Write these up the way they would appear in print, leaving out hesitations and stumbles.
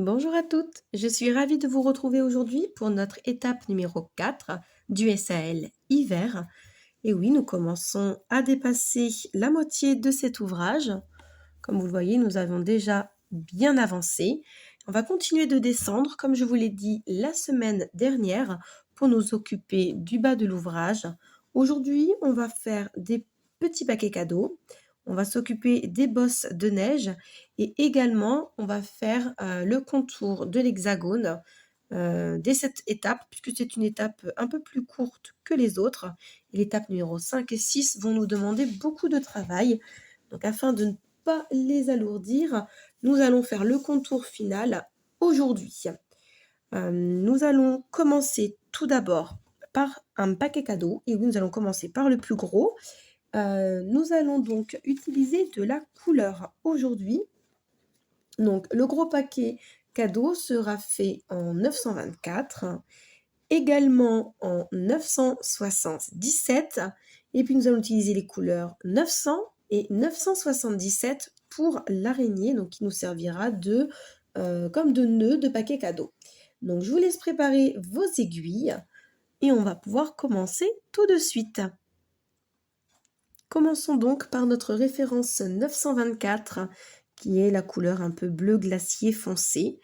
Bonjour à toutes, je suis ravie de vous retrouver aujourd'hui pour notre étape numéro 4 du SAL hiver. Et oui, nous commençons à dépasser la moitié de cet ouvrage. Comme vous le voyez, nous avons déjà bien avancé. On va continuer de descendre, comme je vous l'ai dit la semaine dernière, pour nous occuper du bas de l'ouvrage. Aujourd'hui, on va faire des petits paquets cadeaux. On va s'occuper des bosses de neige et également, on va faire le contour de l'hexagone dès cette étape, puisque c'est une étape un peu plus courte que les autres. Et l'étape numéro 5 et 6 vont nous demander beaucoup de travail. Donc, afin de ne pas les alourdir, nous allons faire le contour final aujourd'hui. Nous allons commencer tout d'abord par un paquet cadeau. Et oui, nous allons commencer par le plus gros. Nous allons donc utiliser de la couleur aujourd'hui. Donc, le gros paquet cadeau sera fait en 924, également en 977, et puis nous allons utiliser les couleurs 900 et 977 pour l'araignée, donc qui nous servira comme de nœud de paquet cadeau. Donc, je vous laisse préparer vos aiguilles et on va pouvoir commencer tout de suite. Commençons donc par notre référence 924, qui est la couleur un peu bleu glacier foncé.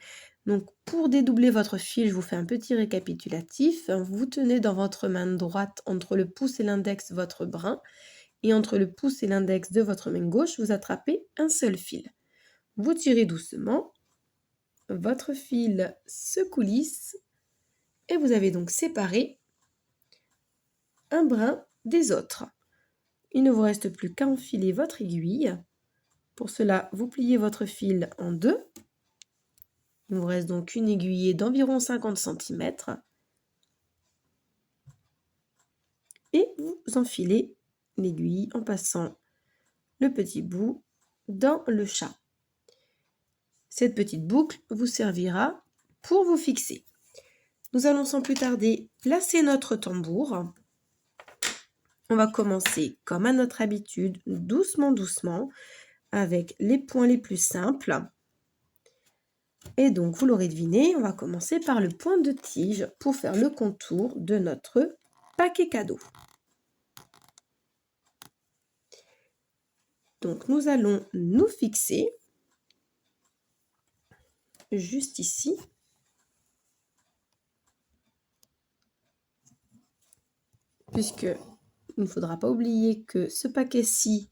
Donc, pour dédoubler votre fil, je vous fais un petit récapitulatif. Vous tenez dans votre main droite, entre le pouce et l'index, votre brin, et entre le pouce et l'index de votre main gauche, vous attrapez un seul fil. Vous tirez doucement, votre fil se coulisse, et vous avez donc séparé un brin des autres. Il ne vous reste plus qu'à enfiler votre aiguille. Pour cela, vous pliez votre fil en deux. Il vous reste donc une aiguillée d'environ 50 cm. Et vous enfilez l'aiguille en passant le petit bout dans le chat. Cette petite boucle vous servira pour vous fixer. Nous allons sans plus tarder placer notre tambour. On va commencer comme à notre habitude, doucement, doucement, avec les points les plus simples. Et donc, vous l'aurez deviné, on va commencer par le point de tige pour faire le contour de notre paquet cadeau. Donc, nous allons nous fixer juste ici. Puisque il ne faudra pas oublier que ce paquet-ci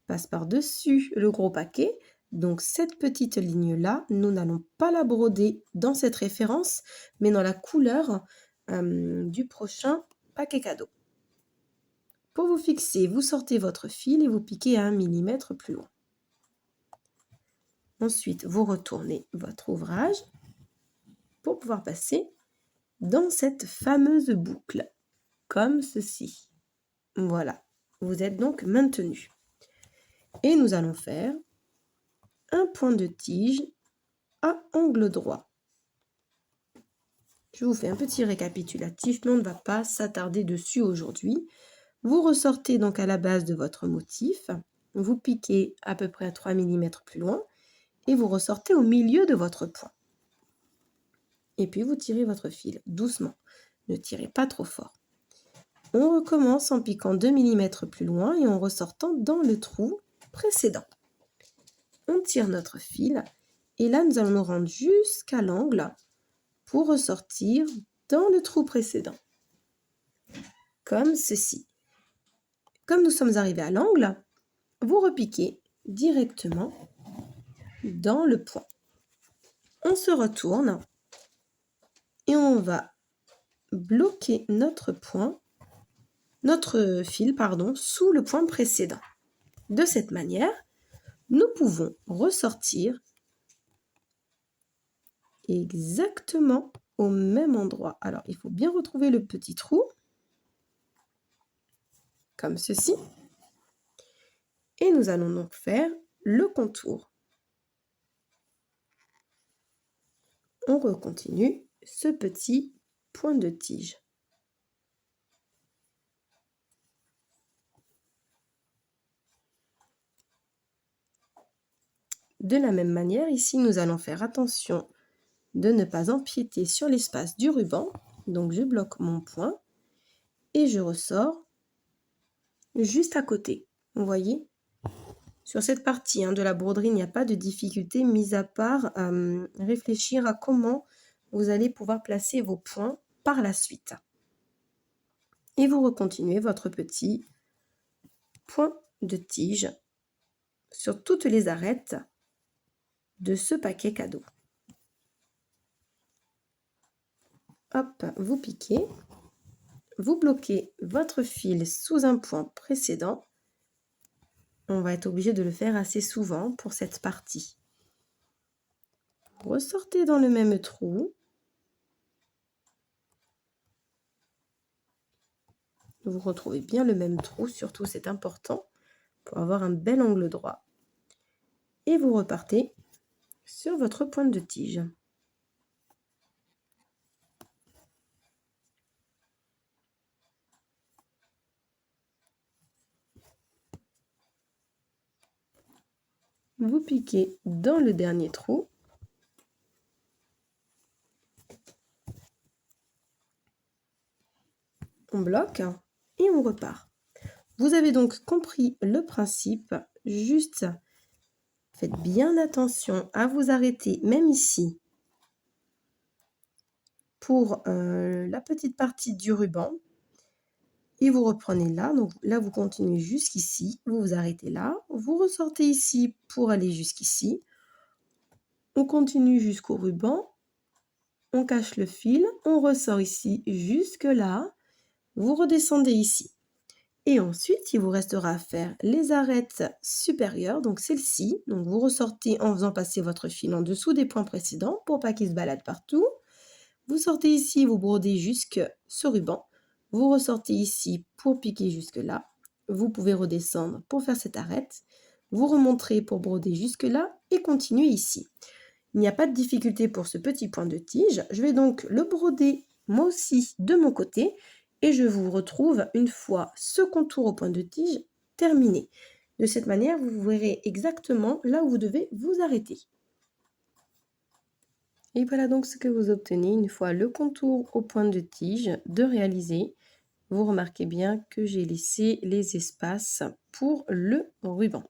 passe par-dessus le gros paquet. Donc, cette petite ligne-là, nous n'allons pas la broder dans cette référence, mais dans la couleur du prochain paquet cadeau. Pour vous fixer, vous sortez votre fil et vous piquez à 1 mm plus loin. Ensuite, vous retournez votre ouvrage pour pouvoir passer dans cette fameuse boucle, comme ceci. Voilà, vous êtes donc maintenu. Et nous allons faire un point de tige à angle droit. Je vous fais un petit récapitulatif, mais on ne va pas s'attarder dessus aujourd'hui. Vous ressortez donc à la base de votre motif, vous piquez à peu près à 3 mm plus loin, et vous ressortez au milieu de votre point. Et puis vous tirez votre fil doucement, ne tirez pas trop fort. On recommence en piquant 2 mm plus loin et en ressortant dans le trou précédent. On tire notre fil et là nous allons nous rendre jusqu'à l'angle pour ressortir dans le trou précédent. Comme ceci. Comme nous sommes arrivés à l'angle, vous repiquez directement dans le point. On se retourne et on va bloquer notre fil, sous le point précédent. De cette manière, nous pouvons ressortir exactement au même endroit. Alors, il faut bien retrouver le petit trou, comme ceci. Et nous allons donc faire le contour. On recontinue ce petit point de tige. De la même manière, ici, nous allons faire attention de ne pas empiéter sur l'espace du ruban. Donc je bloque mon point et je ressors juste à côté. Vous voyez? Sur cette partie de la broderie, il n'y a pas de difficulté, mis à part réfléchir à comment vous allez pouvoir placer vos points par la suite. Et vous recontinuez votre petit point de tige sur toutes les arêtes de ce paquet cadeau. Hop, vous piquez, vous bloquez votre fil sous un point précédent. On va être obligé de le faire assez souvent pour cette partie. Vous ressortez dans le même trou. Vous retrouvez bien le même trou, surtout c'est important pour avoir un bel angle droit. Et vous repartez sur votre pointe de tige. Vous piquez dans le dernier trou. On bloque et on repart. Vous avez donc compris le principe, juste faites bien attention à vous arrêter, même ici, pour la petite partie du ruban. Et vous reprenez là, donc là vous continuez jusqu'ici, vous vous arrêtez là, vous ressortez ici pour aller jusqu'ici. On continue jusqu'au ruban, on cache le fil, on ressort ici jusque là, vous redescendez ici. Et ensuite, il vous restera à faire les arêtes supérieures, donc celle-ci. Donc vous ressortez en faisant passer votre fil en dessous des points précédents pour pas qu'il se balade partout. Vous sortez ici, vous brodez jusque ce ruban. Vous ressortez ici pour piquer jusque là. Vous pouvez redescendre pour faire cette arête. Vous remonterez pour broder jusque là et continuer ici. Il n'y a pas de difficulté pour ce petit point de tige. Je vais donc le broder moi aussi de mon côté. Et je vous retrouve une fois ce contour au point de tige terminé. De cette manière, vous verrez exactement là où vous devez vous arrêter. Et voilà donc ce que vous obtenez une fois le contour au point de tige de réaliser. Vous remarquez bien que j'ai laissé les espaces pour le ruban.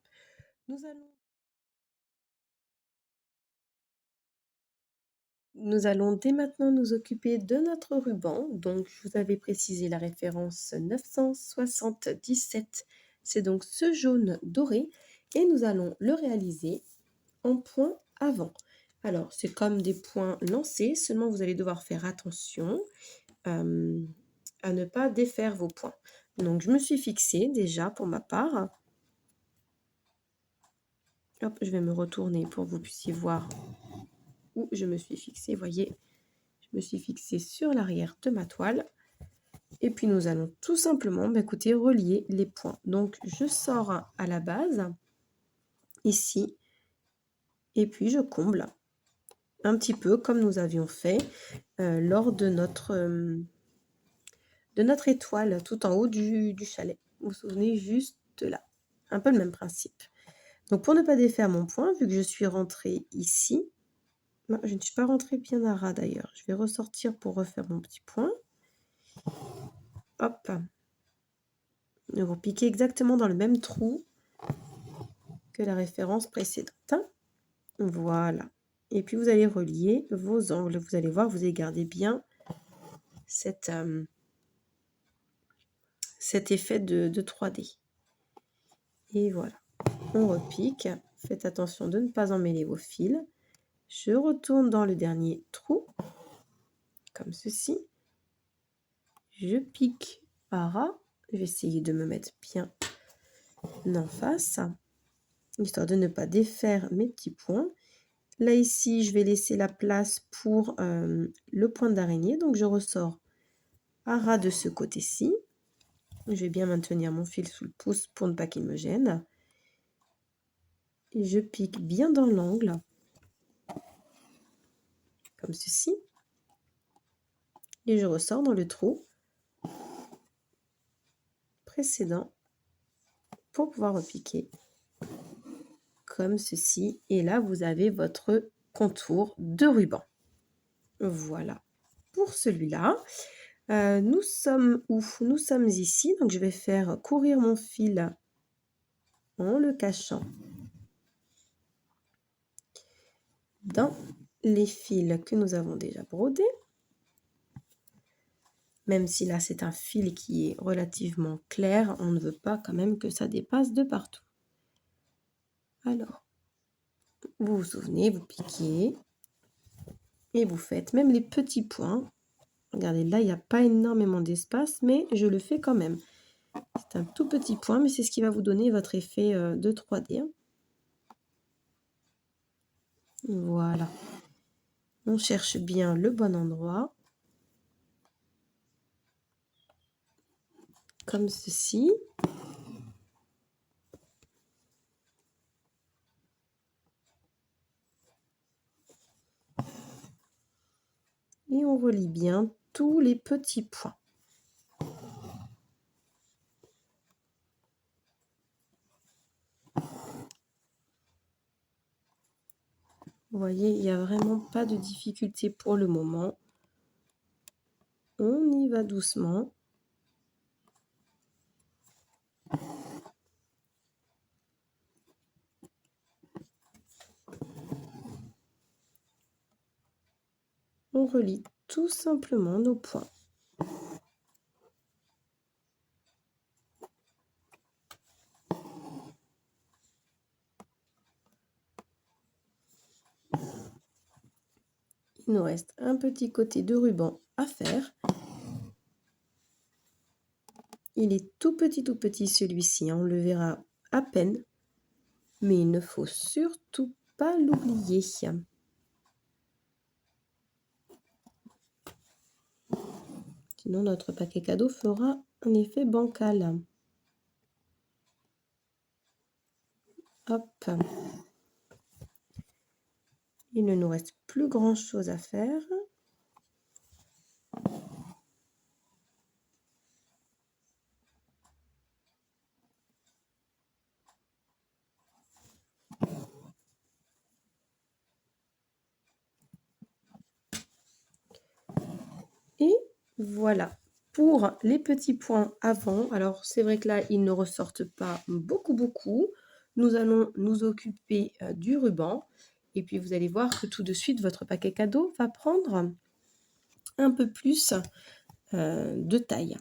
Nous allons dès maintenant nous occuper de notre ruban. Donc, je vous avais précisé la référence 977. C'est donc ce jaune doré. Et nous allons le réaliser en point avant. Alors, c'est comme des points lancés. Seulement, vous allez devoir faire attention à ne pas défaire vos points. Donc, je me suis fixée déjà pour ma part. Hop, je vais me retourner pour que vous puissiez voir où je me suis fixée. Voyez, je me suis fixée sur l'arrière de ma toile. Et puis nous allons tout simplement, écoutez, relier les points. Donc je sors à la base, ici, et puis je comble un petit peu comme nous avions fait lors de notre étoile tout en haut du chalet. Vous vous souvenez, juste là. Un peu le même principe. Donc pour ne pas défaire mon point, vu que je suis rentrée ici, non, je ne suis pas rentrée bien à ras d'ailleurs. Je vais ressortir pour refaire mon petit point. Hop. Vous piquez exactement dans le même trou que la référence précédente. Voilà. Et puis vous allez relier vos angles. Vous allez voir, vous allez garder bien cet effet de 3D. Et voilà. On repique. Faites attention de ne pas emmêler vos fils. Je retourne dans le dernier trou, comme ceci. Je pique à ras. Je vais essayer de me mettre bien en face, histoire de ne pas défaire mes petits points. Là, ici, je vais laisser la place pour le point d'araignée. Donc, je ressors à ras de ce côté-ci. Je vais bien maintenir mon fil sous le pouce pour ne pas qu'il me gêne. Et je pique bien dans l'angle, comme ceci. Et je ressors dans le trou précédent pour pouvoir repiquer comme ceci. Et là, vous avez votre contour de ruban. Voilà pour celui-là. Nous sommes où? Nous sommes ici, donc je vais faire courir mon fil en le cachant dans les fils que nous avons déjà brodés. Même si là c'est un fil qui est relativement clair, on ne veut pas quand même que ça dépasse de partout. Alors, vous vous souvenez, vous piquez et vous faites même les petits points. Regardez, là il n'y a pas énormément d'espace, mais je le fais quand même. C'est un tout petit point, mais c'est ce qui va vous donner votre effet de 3D. Voilà. On cherche bien le bon endroit. Comme ceci. Et on relie bien tous les petits points. Vous voyez, il n'y a vraiment pas de difficulté pour le moment. On y va doucement. On relie tout simplement nos points. Il nous reste un petit côté de ruban à faire. Il est tout petit celui-ci, on le verra à peine, mais il ne faut surtout pas l'oublier. Sinon notre paquet cadeau fera un effet bancal. Hop. Il ne nous reste plus grand chose à faire. Et voilà pour les petits points avant. Alors c'est vrai que là ils ne ressortent pas beaucoup. Nous allons nous occuper du ruban et puis vous allez voir que tout de suite votre paquet cadeau va prendre un peu plus de taille.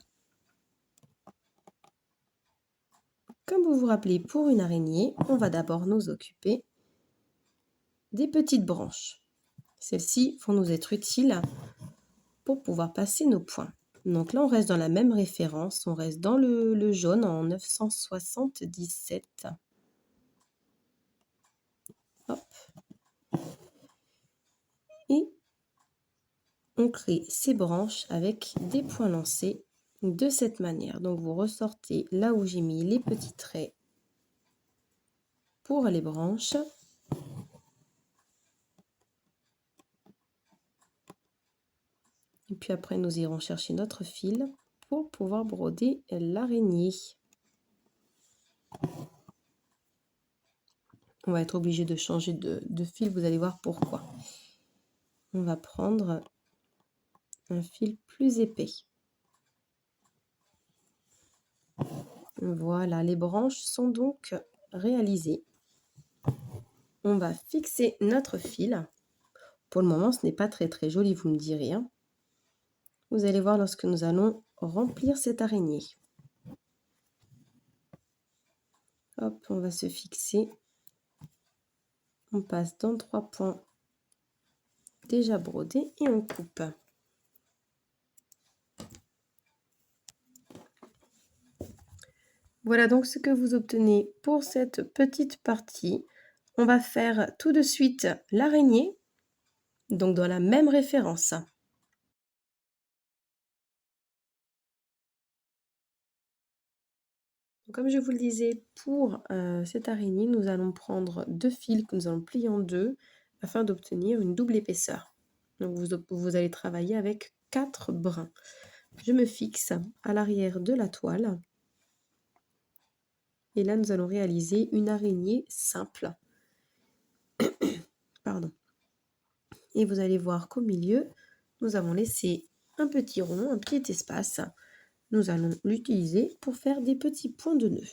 Comme vous vous rappelez, pour une araignée, on va d'abord nous occuper des petites branches. Celles-ci vont nous être utiles pour pouvoir passer nos points. Donc là, on reste dans la même référence, on reste dans le jaune en 977. Hop. Et on crée ces branches avec des points lancés de cette manière. Donc vous ressortez là où j'ai mis les petits traits pour les branches. Et puis après, nous irons chercher notre fil pour pouvoir broder l'araignée. On va être obligé de changer de fil, vous allez voir pourquoi. On va prendre un fil plus épais. Voilà, les branches sont donc réalisées. On va fixer notre fil. Pour le moment, ce n'est pas très joli, vous me direz. Hein. Vous allez voir lorsque nous allons remplir cette araignée. Hop, on va se fixer. On passe dans 3 points déjà brodés et on coupe. Voilà donc ce que vous obtenez pour cette petite partie. On va faire tout de suite l'araignée, donc dans la même référence. Comme je vous le disais, pour cette araignée, nous allons prendre 2 fils que nous allons plier en 2 afin d'obtenir une double épaisseur. Donc vous allez travailler avec 4 brins. Je me fixe à l'arrière de la toile. Et là, nous allons réaliser une araignée simple. Pardon. Et vous allez voir qu'au milieu, nous avons laissé un petit rond, un petit espace. Nous allons l'utiliser pour faire des petits points de nœud.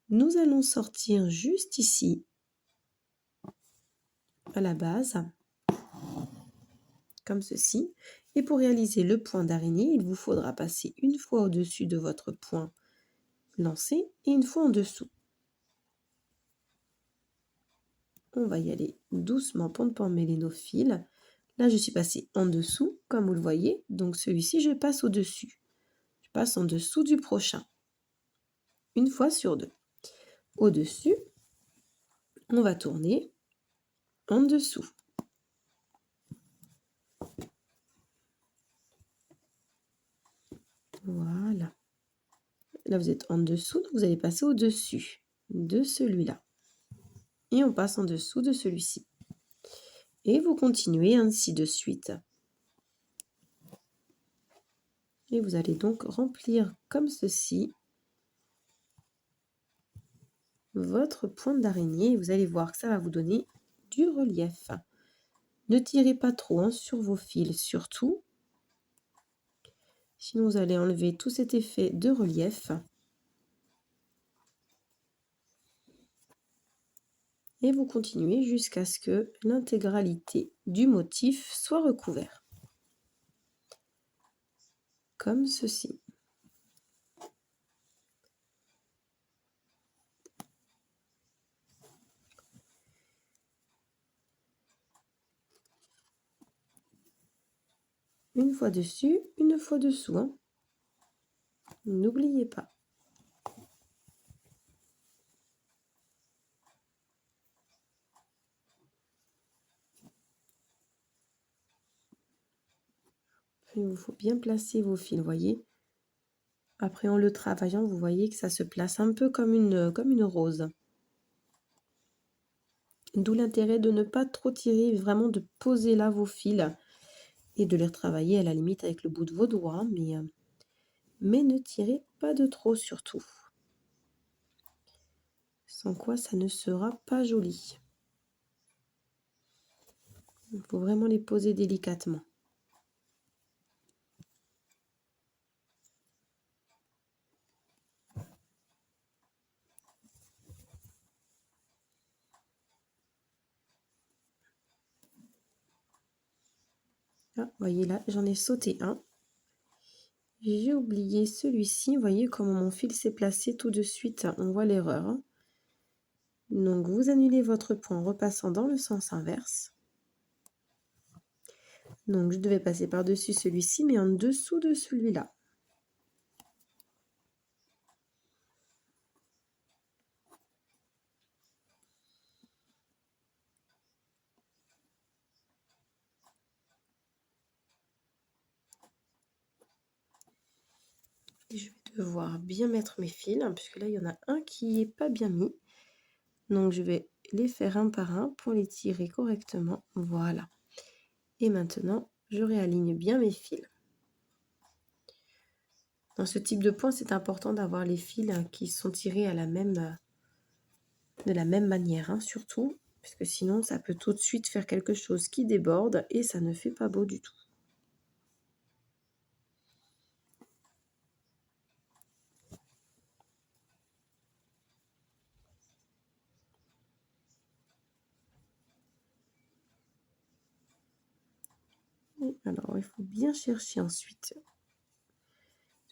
Nous allons sortir juste ici, à la base, comme ceci. Et pour réaliser le point d'araignée, il vous faudra passer une fois au-dessus de votre point lancé et une fois en dessous. On va y aller doucement pour ne pas emmêler nos fils. Là, je suis passée en dessous, comme vous le voyez. Donc celui-ci, je passe au-dessus. Je passe en dessous du prochain. Une fois sur deux. Au-dessus, on va tourner en dessous. Voilà. Là, vous êtes en dessous, donc vous allez passer au-dessus de celui-là. Et on passe en dessous de celui-ci. Et vous continuez ainsi de suite. Et vous allez donc remplir comme ceci votre pointe d'araignée. Vous allez voir que ça va vous donner du relief. Ne tirez pas trop sur vos fils, surtout. Sinon, vous allez enlever tout cet effet de relief. Et vous continuez jusqu'à ce que l'intégralité du motif soit recouvert. Comme ceci. Une fois dessus, une fois dessous. Hein. N'oubliez pas. Il vous faut bien placer vos fils, voyez. Après, en le travaillant, vous voyez que ça se place un peu comme une rose. D'où l'intérêt de ne pas trop tirer, vraiment de poser là vos fils et de les retravailler à la limite avec le bout de vos doigts, mais ne tirez pas de trop surtout. Sans quoi ça ne sera pas joli. Il faut vraiment les poser délicatement. Ah, voyez là, j'en ai sauté un. J'ai oublié celui-ci. Vous voyez comment mon fil s'est placé tout de suite. On voit l'erreur. Hein. Donc, vous annulez votre point en repassant dans le sens inverse. Donc, je devais passer par-dessus celui-ci, mais en dessous de celui-là. Et je vais devoir bien mettre mes fils, hein, puisque là, il y en a un qui n'est pas bien mis. Donc, je vais les faire un par un pour les tirer correctement. Voilà. Et maintenant, je réaligne bien mes fils. Dans ce type de point, c'est important d'avoir les fils qui sont tirés à de la même manière, hein, surtout, parce que sinon, ça peut tout de suite faire quelque chose qui déborde et ça ne fait pas beau du tout. Alors, il faut bien chercher ensuite.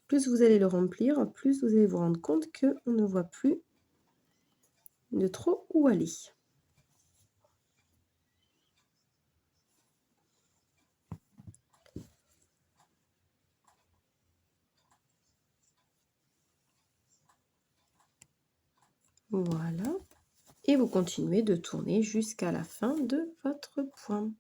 Plus vous allez le remplir, plus vous allez vous rendre compte qu'on ne voit plus de trop où aller. Voilà. Et vous continuez de tourner jusqu'à la fin de votre point.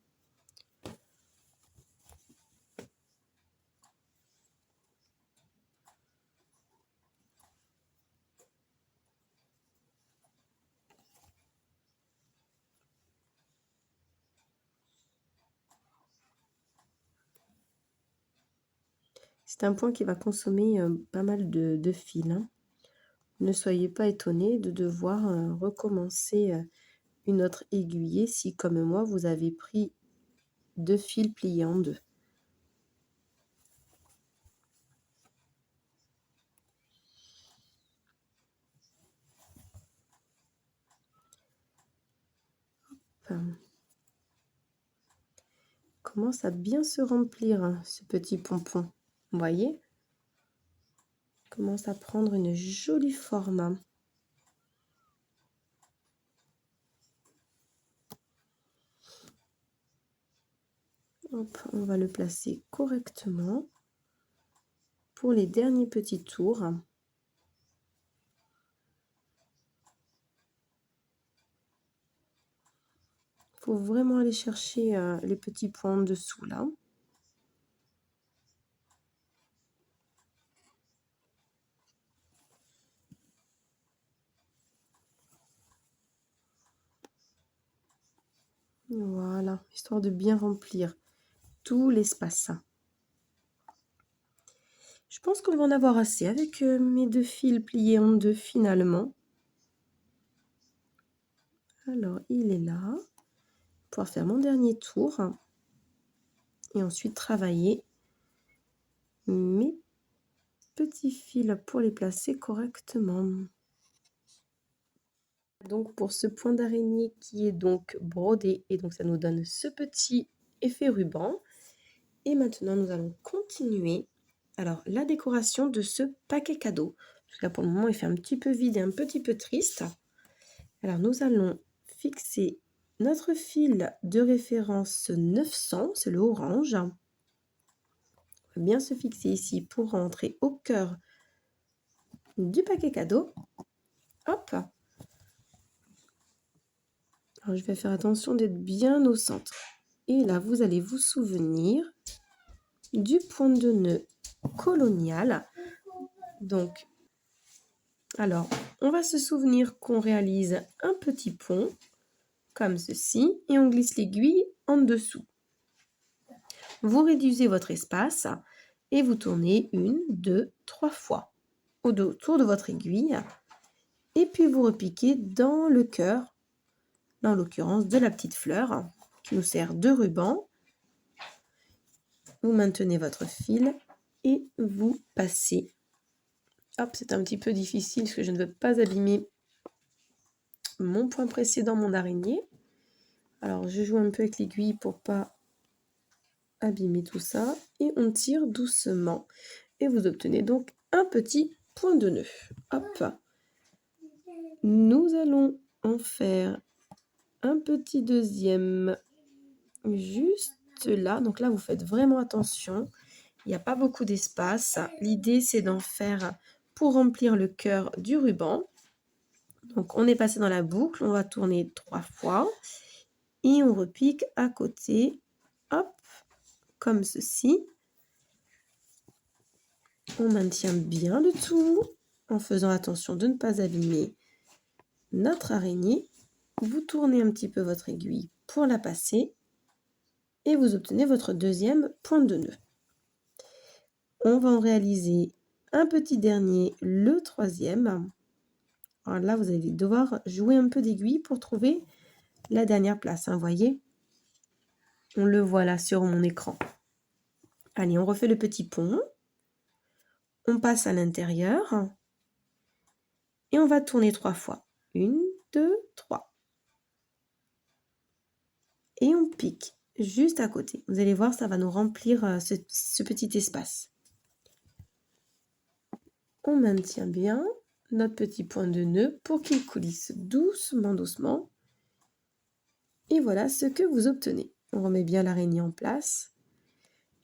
C'est un point qui va consommer pas mal de fils. Hein. Ne soyez pas étonnés de devoir recommencer une autre aiguillée si, comme moi, vous avez pris 2 fils pliés en deux. Commence à bien se remplir, hein, ce petit pompon. Vous voyez? Commence à prendre une jolie forme. Hop, on va le placer correctement pour les derniers petits tours. Il faut vraiment aller chercher les petits points en dessous là. Voilà, histoire de bien remplir tout l'espace. Je pense qu'on va en avoir assez avec mes 2 fils pliés en 2 finalement. Alors, il est là. Pouvoir faire mon dernier tour. Et ensuite travailler mes petits fils pour les placer correctement. Donc pour ce point d'araignée qui est donc brodé, et donc ça nous donne ce petit effet ruban. Et maintenant nous allons continuer. Alors la décoration de ce paquet cadeau. Parce que là pour le moment il fait un petit peu vide et un petit peu triste. Alors nous allons fixer notre fil de référence 900, c'est le orange. On va bien se fixer ici pour rentrer au cœur du paquet cadeau. Hop. Alors je vais faire attention d'être bien au centre. Et là vous allez vous souvenir du point de nœud colonial. Donc, alors, on va se souvenir qu'on réalise un petit pont, comme ceci, et on glisse l'aiguille en dessous. Vous réduisez votre espace et vous tournez 1, 2, 3 fois autour de votre aiguille. Et puis vous repiquez dans le cœur, dans l'occurrence de la petite fleur, qui nous sert de ruban. Vous maintenez votre fil et vous passez. Hop, c'est un petit peu difficile parce que je ne veux pas abîmer mon point précédent, mon araignée. Alors, je joue un peu avec l'aiguille pour pas abîmer tout ça. Et on tire doucement. Et vous obtenez donc un petit point de nœud. Hop. Nous allons en faire un petit deuxième juste là. Donc là, vous faites vraiment attention. Il n'y a pas beaucoup d'espace. L'idée, c'est d'en faire pour remplir le cœur du ruban. Donc, on est passé dans la boucle. On va tourner 3 fois. Et on repique à côté. Hop, comme ceci. On maintient bien le tout en faisant attention de ne pas abîmer notre araignée. Vous tournez un petit peu votre aiguille pour la passer. Et vous obtenez votre deuxième point de nœud. On va en réaliser un petit dernier, le troisième. Alors là, vous allez devoir jouer un peu d'aiguille pour trouver la dernière place. Vous voyez? On le voit là sur mon écran. Allez, on refait le petit pont. On passe à l'intérieur. Et on va tourner 3 fois. 1, 2, 3. Et on pique juste à côté. Vous allez voir, ça va nous remplir ce petit espace. On maintient bien notre petit point de nœud pour qu'il coulisse doucement, doucement. Et voilà ce que vous obtenez. On remet bien l'araignée en place.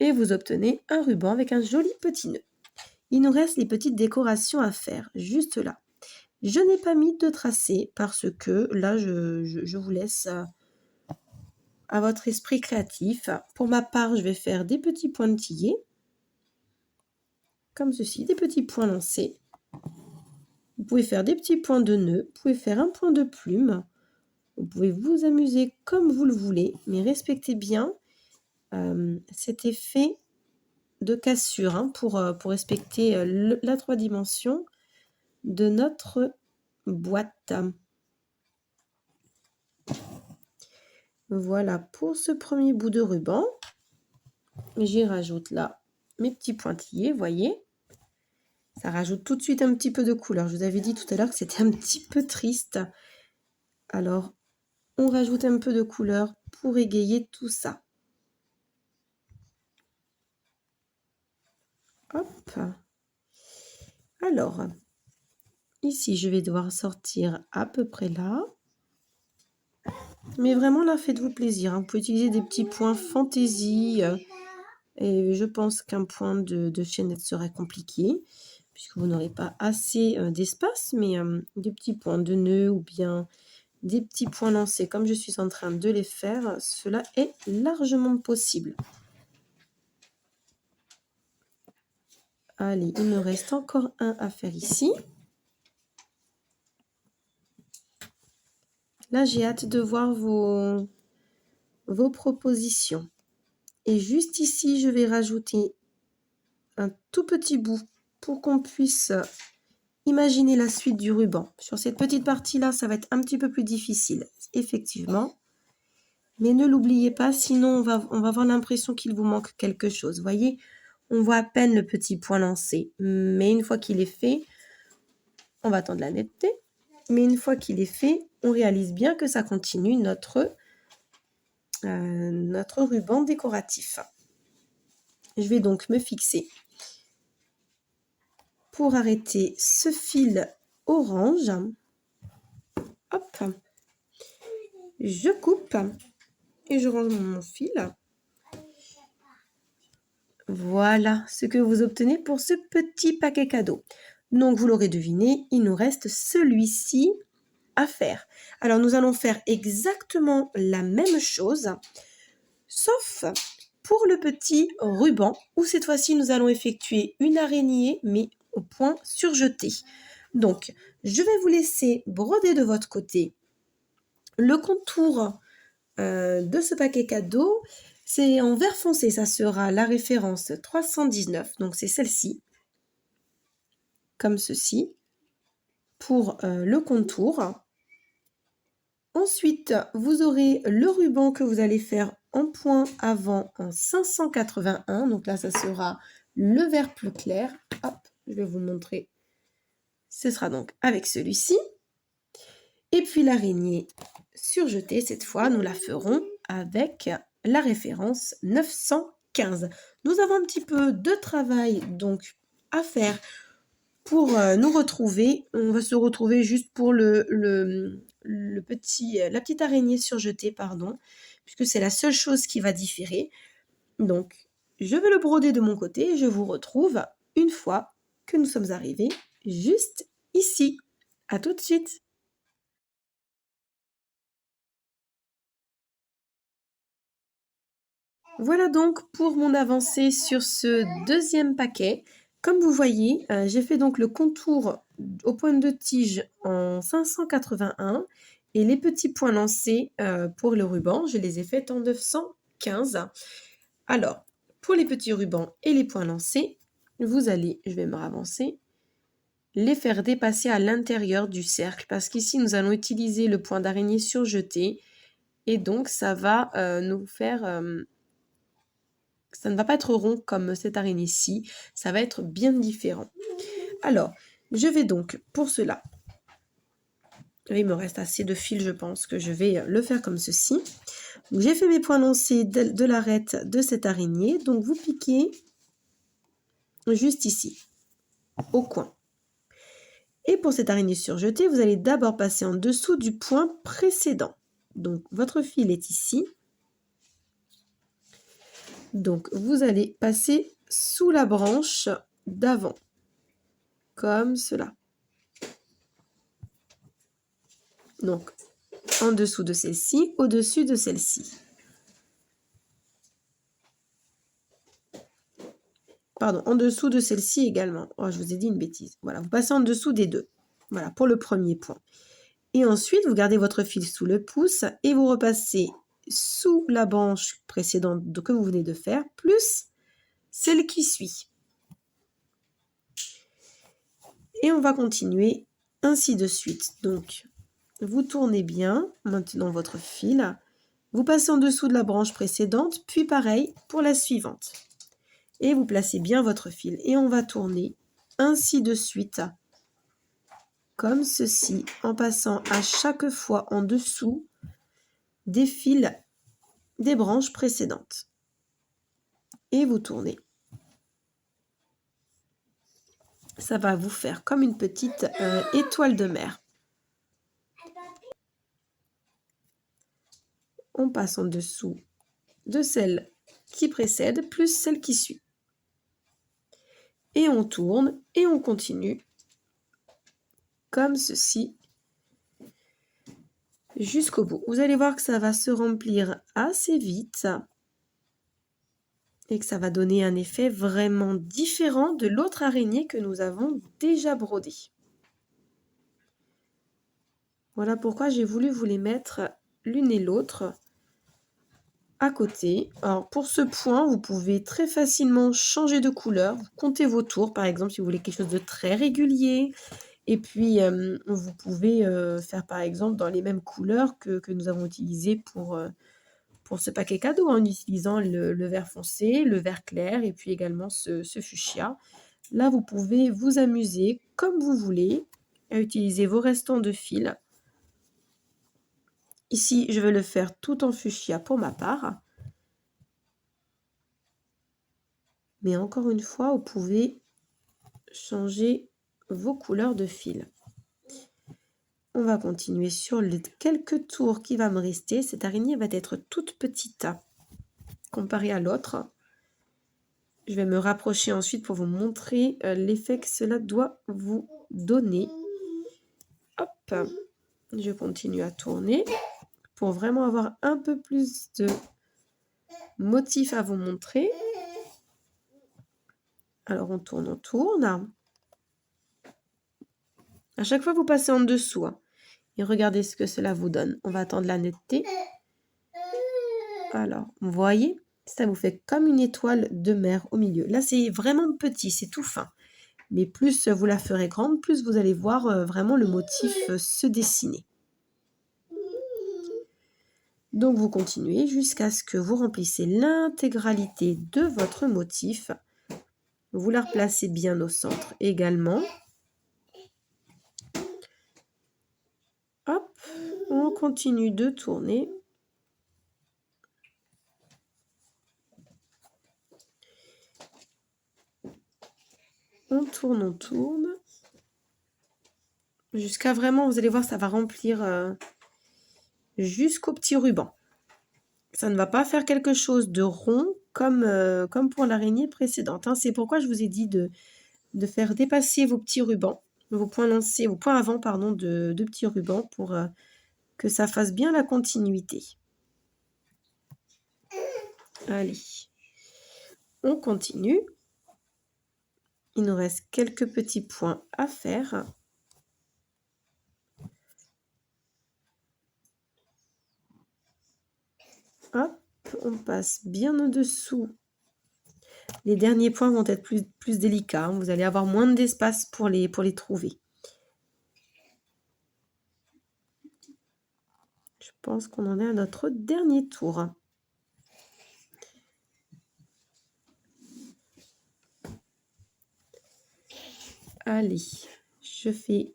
Et vous obtenez un ruban avec un joli petit nœud. Il nous reste les petites décorations à faire, juste là. Je n'ai pas mis de tracé parce que là, je vous laisse à votre esprit créatif. Pour ma part, je vais faire des petits pointillés, comme ceci, des petits points lancés. Vous pouvez faire des petits points de nœud, vous pouvez faire un point de plume. Vous pouvez vous amuser comme vous le voulez, mais respectez bien cet effet de cassure hein, pour respecter la 3 dimensions de notre boîte. Voilà pour ce premier bout de ruban. J'y rajoute là mes petits pointillés, voyez. Ça rajoute tout de suite un petit peu de couleur. Je vous avais dit tout à l'heure que c'était un petit peu triste. Alors, on rajoute un peu de couleur pour égayer tout ça. Hop. Alors, ici, je vais devoir sortir à peu près là. Mais vraiment, là, faites-vous plaisir, hein. Vous pouvez utiliser des petits points fantaisie. Et je pense qu'un point de chaînette serait compliqué, puisque vous n'aurez pas assez d'espace. Mais des petits points de nœud ou bien des petits points lancés, comme je suis en train de les faire, cela est largement possible. Allez, il me reste encore un à faire ici. Là, j'ai hâte de voir vos propositions. Et juste ici, je vais rajouter un tout petit bout pour qu'on puisse imaginer la suite du ruban. Sur cette petite partie-là, ça va être un petit peu plus difficile, effectivement. Mais ne l'oubliez pas, sinon on va avoir l'impression qu'il vous manque quelque chose. Vous voyez, on voit à peine le petit point lancé. Mais une fois qu'il est fait, on va attendre la netteté. Mais une fois qu'il est fait, on réalise bien que ça continue notre ruban décoratif. Je vais donc me fixer pour arrêter ce fil orange. Hop, je coupe et je range mon fil. Voilà ce que vous obtenez pour ce petit paquet cadeau. Donc vous l'aurez deviné, il nous reste celui-ci à faire. Alors nous allons faire exactement la même chose, sauf pour le petit ruban, où cette fois-ci nous allons effectuer une araignée, mais au point surjeté. Donc je vais vous laisser broder de votre côté le contour de ce paquet cadeau. C'est en vert foncé, ça sera la référence 319, donc c'est celle-ci, comme ceci, pour le contour. Ensuite, vous aurez le ruban que vous allez faire en point avant en 581, donc là, ça sera le vert plus clair. Hop, je vais vous montrer. Ce sera donc avec celui-ci. Et puis l'araignée surjetée, cette fois, nous la ferons avec la référence 915. Nous avons un petit peu de travail donc à faire pour nous retrouver. On va se retrouver juste pour la petite araignée surjetée, pardon, puisque c'est la seule chose qui va différer. Donc, je vais le broder de mon côté et je vous retrouve une fois que nous sommes arrivés juste ici. À tout de suite. Voilà donc pour mon avancée sur ce deuxième paquet. Comme vous voyez, j'ai fait donc le contour au point de tige en 581 et les petits points lancés pour le ruban, je les ai faits en 915. Alors, pour les petits rubans et les points lancés, vous allez, je vais me ravancer, les faire dépasser à l'intérieur du cercle parce qu'ici nous allons utiliser le point d'araignée surjeté et donc ça va nous faire... ça ne va pas être rond comme cette araignée-ci, ça va être bien différent. Alors, je vais donc, pour cela, il me reste assez de fil, je pense que je vais le faire comme ceci. J'ai fait mes points lancés de l'arête de cette araignée, donc vous piquez juste ici, au coin. Et pour cette araignée surjetée, vous allez d'abord passer en dessous du point précédent. Donc, votre fil est ici. Donc, vous allez passer sous la branche d'avant, comme cela. Donc, en dessous de celle-ci, au-dessus de celle-ci. Pardon, en dessous de celle-ci également. Oh, je vous ai dit une bêtise. Voilà, vous passez en dessous des deux. Voilà, pour le premier point. Et ensuite, vous gardez votre fil sous le pouce et vous repassez sous la branche précédente que vous venez de faire, plus celle qui suit. Et on va continuer ainsi de suite. Donc, vous tournez bien maintenant votre fil. Vous passez en dessous de la branche précédente, puis pareil pour la suivante. Et vous placez bien votre fil. Et on va tourner ainsi de suite, comme ceci, en passant à chaque fois en dessous des fils des branches précédentes. Et vous tournez. Ça va vous faire comme une petite étoile de mer. On passe en dessous de celle qui précède plus celle qui suit. Et on tourne et on continue comme ceci jusqu'au bout. Vous allez voir que ça va se remplir assez vite et que ça va donner un effet vraiment différent de l'autre araignée que nous avons déjà brodée. Voilà pourquoi j'ai voulu vous les mettre l'une et l'autre à côté. Alors pour ce point, vous pouvez très facilement changer de couleur. Vous comptez vos tours, par exemple, si vous voulez quelque chose de très régulier. Et puis, vous pouvez faire, par exemple, dans les mêmes couleurs que nous avons utilisées pour ce paquet cadeau, en utilisant le vert foncé, le vert clair et puis également ce fuchsia. Là, vous pouvez vous amuser comme vous voulez à utiliser vos restants de fil. Ici, je vais le faire tout en fuchsia pour ma part. Mais encore une fois, vous pouvez changer vos couleurs de fil. On va continuer sur les quelques tours qui va me rester. Cette araignée va être toute petite comparée à l'autre. Je vais me rapprocher ensuite pour vous montrer l'effet que cela doit vous donner. Hop, je continue à tourner pour vraiment avoir un peu plus de motifs à vous montrer. Alors on tourne, on tourne. À chaque fois, vous passez en dessous. Et regardez ce que cela vous donne. On va attendre la netteté. Alors, vous voyez, ça vous fait comme une étoile de mer au milieu. Là, c'est vraiment petit, c'est tout fin. Mais plus vous la ferez grande, plus vous allez voir vraiment le motif se dessiner. Donc, vous continuez jusqu'à ce que vous remplissez l'intégralité de votre motif. Vous la replacez bien au centre également. Hop, on continue de tourner. On tourne. Jusqu'à vraiment, vous allez voir, ça va remplir jusqu'au petit ruban. Ça ne va pas faire quelque chose de rond comme pour l'araignée précédente. C'est pourquoi je vous ai dit de faire dépasser vos petits rubans, vos points avant de petits rubans pour que ça fasse bien la continuité. Allez, on continue. Il nous reste quelques petits points à faire. Hop, on passe bien au-dessous. Les derniers points vont être plus délicats. Vous allez avoir moins d'espace pour les trouver. Je pense qu'on en est à notre dernier tour. Allez, je fais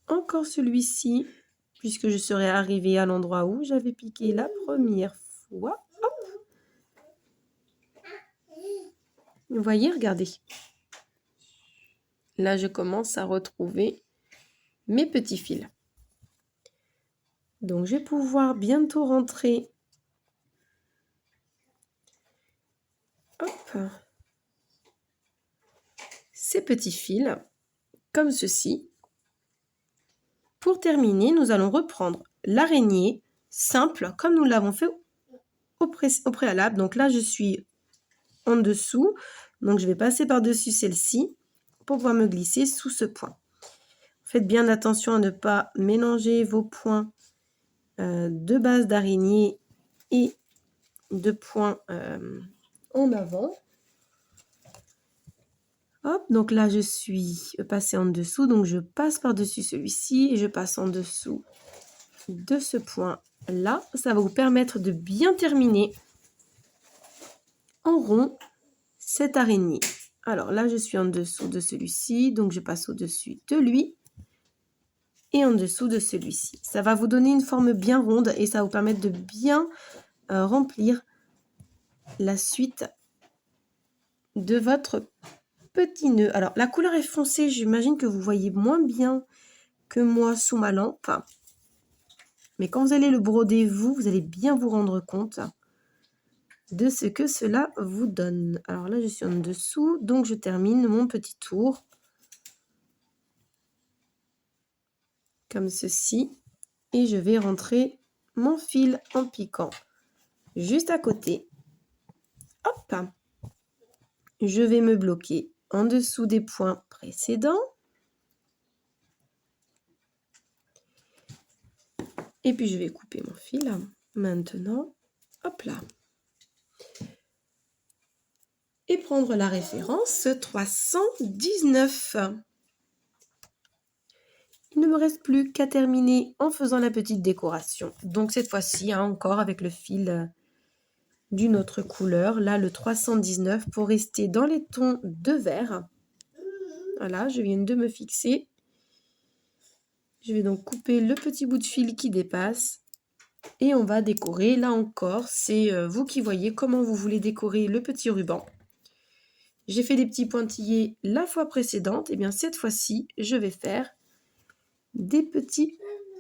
encore celui-ci, puisque je serai arrivée à l'endroit où j'avais piqué la première fois. Hop. Vous voyez, regardez. Là, je commence à retrouver mes petits fils. Donc, je vais pouvoir bientôt rentrer. Hop. Ces petits fils, comme ceci. Pour terminer, nous allons reprendre l'araignée simple, comme nous l'avons fait au préalable. Donc là, je suis en dessous. Donc, je vais passer par-dessus celle-ci pour pouvoir me glisser sous ce point. Faites bien attention à ne pas mélanger vos points de base d'araignée et de points en avant. Hop, donc là, je suis passée en dessous. Donc, je passe par-dessus celui-ci et je passe en dessous de ce point-là. Ça va vous permettre de bien terminer en rond cette araignée. Alors là, je suis en dessous de celui-ci. Donc, je passe au-dessus de lui. et en dessous de celui-ci. Ça va vous donner une forme bien ronde et ça va vous permettre de bien remplir la suite de votre petit nœud. Alors, la couleur est foncée, j'imagine que vous voyez moins bien que moi sous ma lampe. Mais quand vous allez le broder, vous allez bien vous rendre compte de ce que cela vous donne. Alors là, je suis en dessous, donc je termine mon petit tour. Comme ceci. Et je vais rentrer mon fil en piquant juste à côté. Hop! Je vais me bloquer en dessous des points précédents. Et puis je vais couper mon fil maintenant. Hop là. Et prendre la référence 319. Il ne me reste plus qu'à terminer en faisant la petite décoration. Donc cette fois-ci, encore avec le fil d'une autre couleur. Là, le 319 pour rester dans les tons de vert. Voilà, je viens de me fixer. Je vais donc couper le petit bout de fil qui dépasse. Et on va décorer. Là encore, c'est vous qui voyez comment vous voulez décorer le petit ruban. J'ai fait des petits pointillés la fois précédente. Et bien cette fois-ci, je vais faire des petits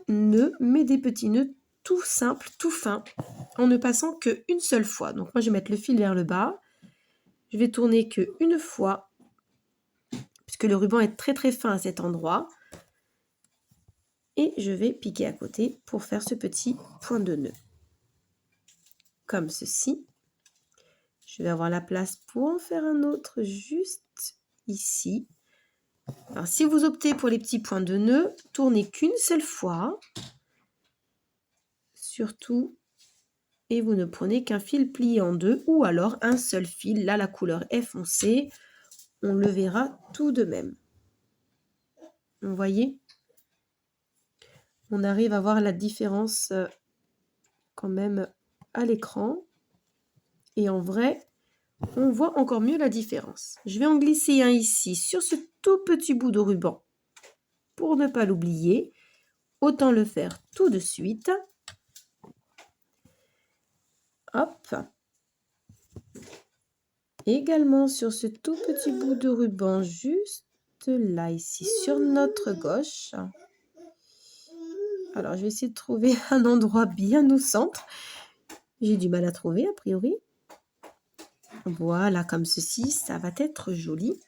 nœuds, mais des petits nœuds tout simples, tout fins, en ne passant qu'une seule fois. Donc moi, je vais mettre le fil vers le bas. Je vais tourner qu'une fois, puisque le ruban est très très fin à cet endroit. Et je vais piquer à côté pour faire ce petit point de nœud. Comme ceci. Je vais avoir la place pour en faire un autre juste ici. Alors, si vous optez pour les petits points de nœud, tournez qu'une seule fois. Surtout, et vous ne prenez qu'un fil plié en deux ou alors un seul fil. Là, la couleur est foncée. On le verra tout de même. Vous voyez? On arrive à voir la différence quand même à l'écran. Et en vrai, on voit encore mieux la différence. Je vais en glisser un ici sur ce tout petit bout de ruban. Pour ne pas l'oublier, autant le faire tout de suite. Hop. Également sur ce tout petit bout de ruban, juste là, ici, sur notre gauche. Alors, je vais essayer de trouver un endroit bien au centre. J'ai du mal à trouver, a priori. Voilà, comme ceci, ça va être joli.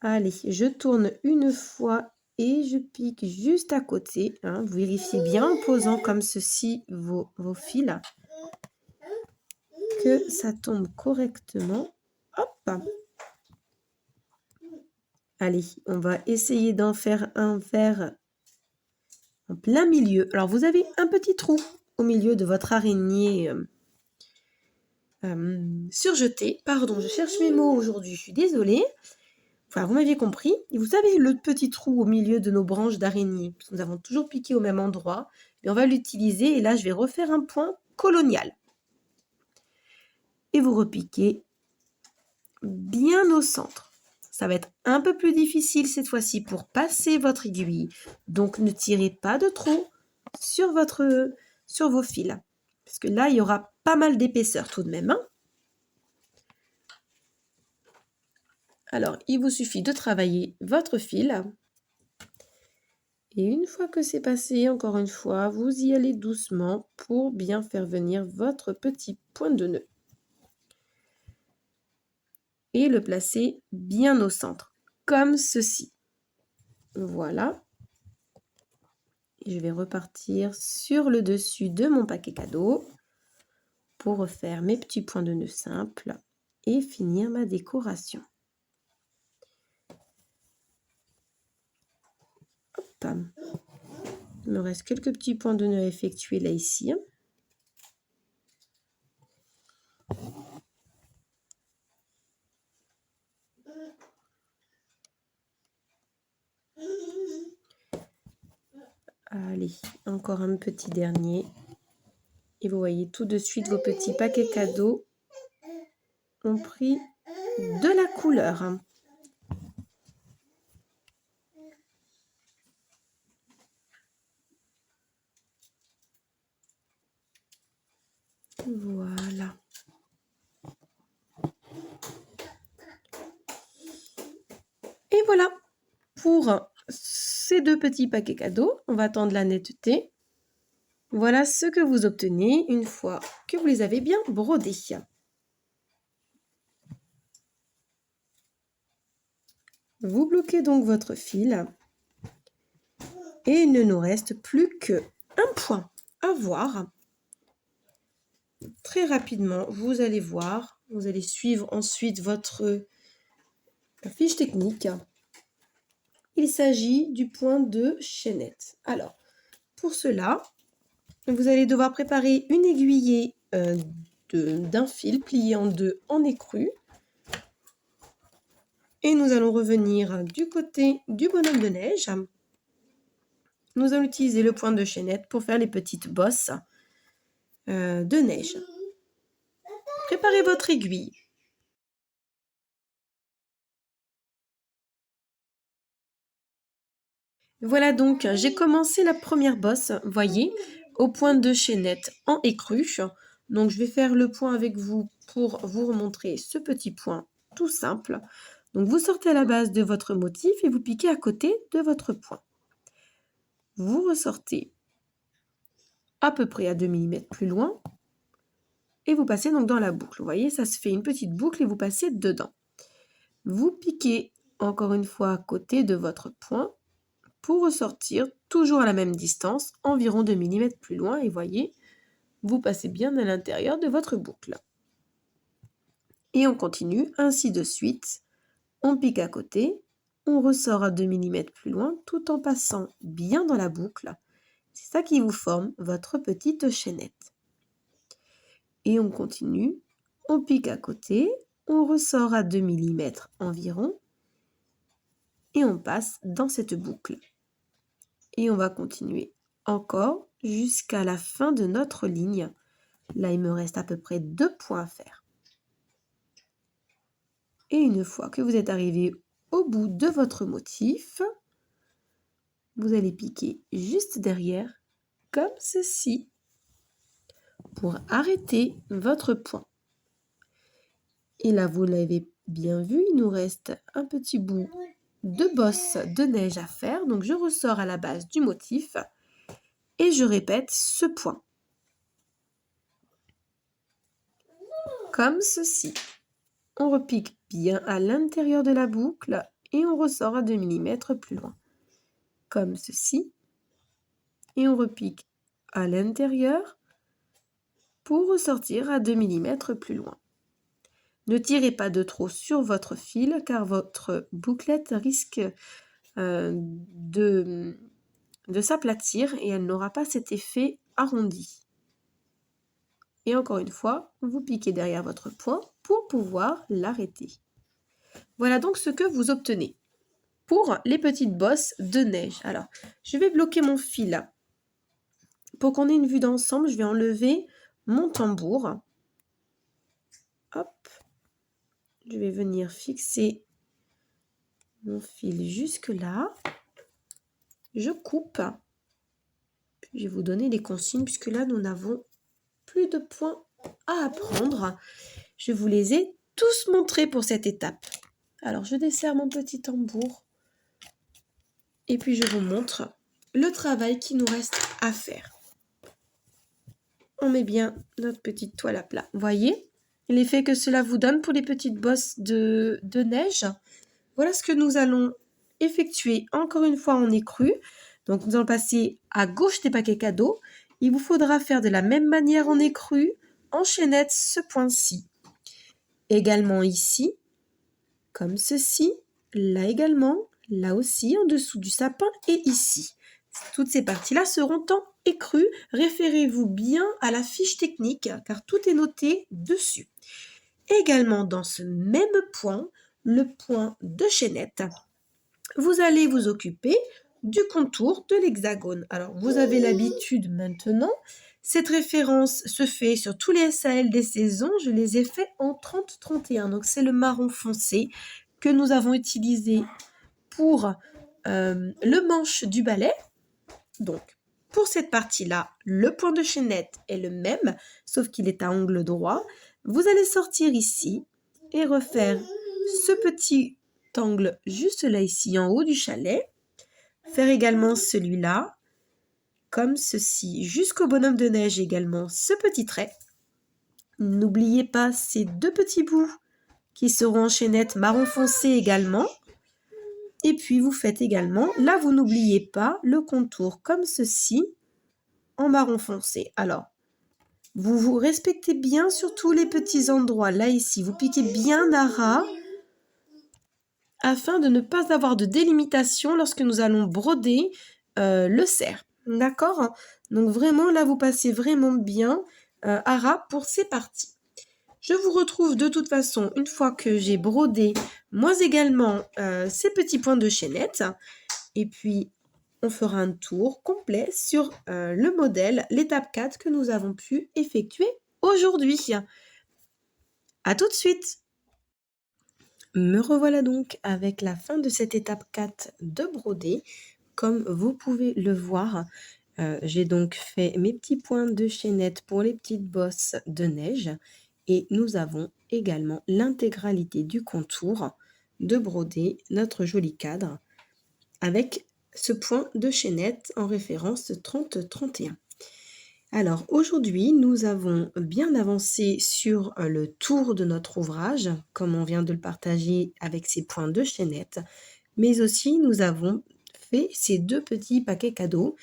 Allez, je tourne une fois et je pique juste à côté. Vous vérifiez bien en posant comme ceci vos fils, que ça tombe correctement. Hop! Allez, on va essayer d'en faire un vert en plein milieu. Alors, vous avez un petit trou au milieu de votre araignée surjetée. Pardon, je cherche mes mots aujourd'hui, je suis désolée. Enfin, vous m'aviez compris. Et vous savez, le petit trou au milieu de nos branches d'araignée, parce que nous avons toujours piqué au même endroit, et on va l'utiliser. Et là, je vais refaire un point colonial. Et vous repiquez bien au centre. Ça va être un peu plus difficile cette fois-ci pour passer votre aiguille. Donc, ne tirez pas de trop sur vos fils. Parce que là, il y aura pas mal d'épaisseur tout de même. Alors, il vous suffit de travailler votre fil. Et une fois que c'est passé, encore une fois, vous y allez doucement pour bien faire venir votre petit point de nœud. Et le placer bien au centre, comme ceci. Voilà. Et je vais repartir sur le dessus de mon paquet cadeau pour refaire mes petits points de nœud simples et finir ma décoration. Hop. Il me reste quelques petits points de nœud à effectuer là ici. Allez, encore un petit dernier. Et vous voyez tout de suite vos petits paquets cadeaux ont pris de la couleur. pour ces 2 petits paquets cadeaux, on va attendre la netteté. Voilà ce que vous obtenez une fois que vous les avez bien brodés. Vous bloquez donc votre fil et il ne nous reste plus qu'un point à voir. Très rapidement, vous allez voir, vous allez suivre ensuite votre fiche technique. Il s'agit du point de chaînette. Alors, pour cela, vous allez devoir préparer une aiguillée d'un fil plié en 2 en écru. Et nous allons revenir du côté du bonhomme de neige. Nous allons utiliser le point de chaînette pour faire les petites bosses de neige. Préparez votre aiguille. Voilà donc, j'ai commencé la première bosse, voyez, au point de chaînette en écru. Donc je vais faire le point avec vous pour vous remontrer ce petit point tout simple. Donc vous sortez à la base de votre motif et vous piquez à côté de votre point. Vous ressortez à peu près à 2 mm plus loin et vous passez donc dans la boucle. Vous voyez, ça se fait une petite boucle et vous passez dedans. Vous piquez encore une fois à côté de votre point pour ressortir toujours à la même distance, environ 2 mm plus loin et voyez, vous passez bien à l'intérieur de votre boucle. Et on continue ainsi de suite. On pique à côté, on ressort à 2 mm plus loin tout en passant bien dans la boucle. C'est ça qui vous forme votre petite chaînette. Et on continue, on pique à côté, on ressort à 2 mm environ et on passe dans cette boucle. Et on va continuer encore jusqu'à la fin de notre ligne. Là, il me reste à peu près 2 points à faire. Et une fois que vous êtes arrivé au bout de votre motif, vous allez piquer juste derrière, comme ceci, pour arrêter votre point. Et là, vous l'avez bien vu, il nous reste un petit bout de bosse de neige à faire. Donc, je ressors à la base du motif et je répète ce point. Comme ceci. On repique bien à l'intérieur de la boucle et on ressort à 2 mm plus loin. Comme ceci. Et on repique à l'intérieur pour ressortir à 2 mm plus loin. Ne tirez pas de trop sur votre fil car votre bouclette risque de s'aplatir et elle n'aura pas cet effet arrondi. Et encore une fois, vous piquez derrière votre point pour pouvoir l'arrêter. Voilà donc ce que vous obtenez pour les petites bosses de neige. Alors, je vais bloquer mon fil. Pour qu'on ait une vue d'ensemble, je vais enlever mon tambour. Hop. Je vais venir fixer mon fil jusque là. Je coupe. Puis je vais vous donner les consignes puisque là, nous n'avons plus de points à apprendre. Je vous les ai tous montrés pour cette étape. Alors, je desserre mon petit tambour et puis je vous montre le travail qui nous reste à faire. On met bien notre petite toile à plat. Voyez l'effet que cela vous donne pour les petites bosses de neige. Voilà ce que nous allons effectuer encore une fois en écru. Donc, nous allons passer à gauche des paquets cadeaux. Il vous faudra faire de la même manière en écru, en chaînette, ce point-ci. Également ici, comme ceci, là également, là aussi, en dessous du sapin et ici. Toutes ces parties-là seront en écru. Référez-vous bien à la fiche technique car tout est noté dessus. Également dans ce même point, le point de chaînette, vous allez vous occuper du contour de l'hexagone. Alors, vous avez l'habitude maintenant. Cette référence se fait sur tous les SAL des saisons. Je les ai faits en 30-31. Donc, c'est le marron foncé que nous avons utilisé pour le manche du balai. Donc, pour cette partie-là, le point de chaînette est le même, sauf qu'il est à angle droit. Vous allez sortir ici et refaire ce petit rectangle juste là ici en haut du chalet. Faire également celui-là, comme ceci, jusqu'au bonhomme de neige également, ce petit trait. N'oubliez pas ces deux petits bouts qui seront en chaînette marron foncé également. Et puis vous faites également, là vous n'oubliez pas le contour comme ceci en marron foncé. Alors, vous respectez bien sur tous les petits endroits. Là ici, vous piquez bien à ras afin de ne pas avoir de délimitation lorsque nous allons broder le cerf. D'accord? Donc vraiment, là, vous passez vraiment bien à ras pour ces parties. Je vous retrouve de toute façon une fois que j'ai brodé moi également ces petits points de chaînette. Et puis, on fera un tour complet sur le modèle, l'étape 4 que nous avons pu effectuer aujourd'hui. À tout de suite! Me revoilà donc avec la fin de cette étape 4 de broder. Comme vous pouvez le voir, j'ai donc fait mes petits points de chaînette pour les petites bosses de neige et nous avons également l'intégralité du contour de broder notre joli cadre avec ce point de chaînette en référence 30-31. Alors aujourd'hui, nous avons bien avancé sur le tour de notre ouvrage, comme on vient de le partager avec ces points de chaînette, mais aussi nous avons fait ces deux petits paquets cadeaux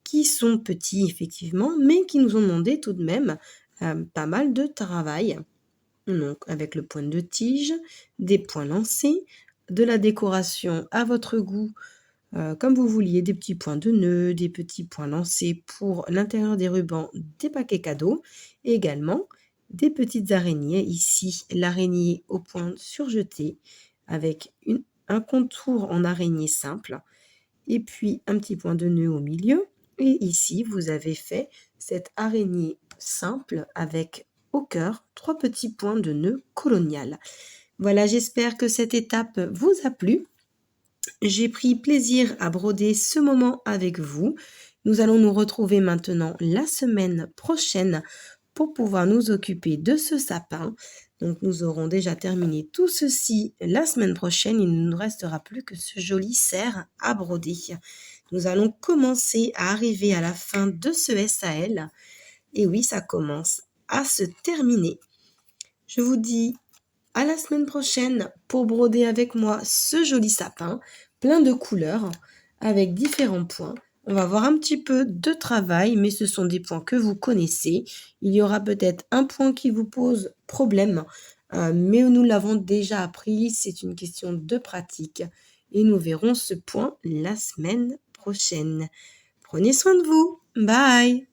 qui sont petits effectivement, mais qui nous ont demandé tout de même pas mal de travail. Donc avec le point de tige, des points lancés, de la décoration à votre goût, comme vous vouliez, des petits points de nœuds, des petits points lancés pour l'intérieur des rubans des paquets cadeaux et également des petites araignées. Ici, l'araignée au point surjeté avec un contour en araignée simple et puis un petit point de nœud au milieu. Et ici, vous avez fait cette araignée simple avec au cœur 3 petits points de nœud colonial. Voilà, j'espère que cette étape vous a plu. J'ai pris plaisir à broder ce moment avec vous. Nous allons nous retrouver maintenant la semaine prochaine pour pouvoir nous occuper de ce sapin. Donc nous aurons déjà terminé tout ceci la semaine prochaine. Il ne nous restera plus que ce joli cerf à broder. Nous allons commencer à arriver à la fin de ce SAL. Et oui, ça commence à se terminer. Je vous dis à la semaine prochaine pour broder avec moi ce joli sapin, plein de couleurs, avec différents points. On va voir un petit peu de travail, mais ce sont des points que vous connaissez. Il y aura peut-être un point qui vous pose problème, mais nous l'avons déjà appris, c'est une question de pratique. Et nous verrons ce point la semaine prochaine. Prenez soin de vous. Bye!